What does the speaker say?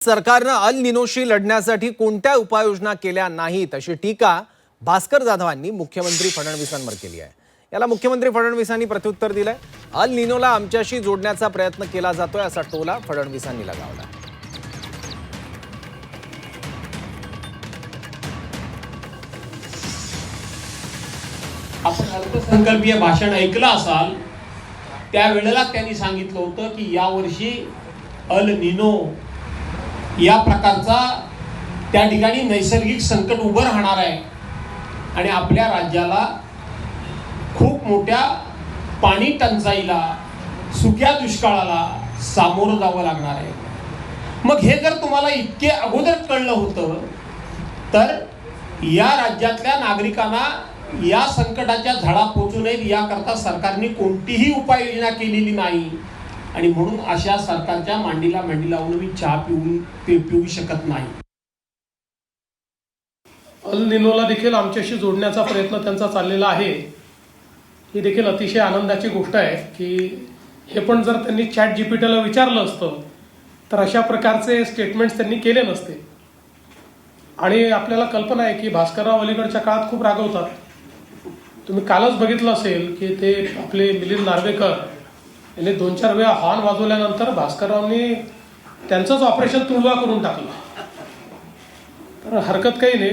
सरकारने अल निनोशी लढण्यासाठी कोणत्या उपाययोजना केल्या नाहीत अशी टीका भास्कर जाधवांनी मुख्यमंत्री फडणवीसांवर केली आहे। याला मुख्यमंत्री फडणवीसांनी प्रत्युत्तर दिलंय। अल निनोला आमच्याशी जोडण्याचा प्रयत्न केला जातोय असा टोला फडणवीसांनी लगावला। आपण अर्थसंकल्पीय भाषण ऐकलं असाल त्यावेळेला त्यांनी सांगितलं होतं की यावर्षी अल निनो या प्रकारचा त्या ठिकाणी नैसर्गिक संकट उभं राहणार आहे आणि आपल्या राज्याला खूप मोठ्या पाणी टंचाईला सुक्या दुष्काळाला सामोरं जावं लागणार आहे। मग हे जर तुम्हाला इतके अगोदर कळलं होतं तर या राज्यातल्या नागरिकांना या संकटाच्या झळा पोचू नयेत याकरता सरकारने कोणतीही उपाययोजना केलेली नाही आणि म्हणून अशा सरकारच्या मांडीला मांडी लावून मी चहा पिऊ शकत नाही। अल निनोला देखील आमच्याशी जोडण्याचा प्रयत्न त्यांचा चाललेला आहे। ही देखील अतिशय आनंदाची गोष्ट आहे की हे पण जर त्यांनी चॅट जीपीटीला विचारलं असतं तर अशा प्रकारचे स्टेटमेंट्स त्यांनी केले नसते। आणि आपल्याला कल्पना आहे की भास्करराव अलीकडच्या काळात खूप रागवतात। तुम्ही कालच बघितलं असेल की ते आपले मिलिंद नार्वेकर यांनी 2-4 वेळा हॉर्न वाजवल्यानंतर भास्कररावनी त्यांचंच ऑपरेशन तुडवा करून टाकलं। तर हरकत काही नाही।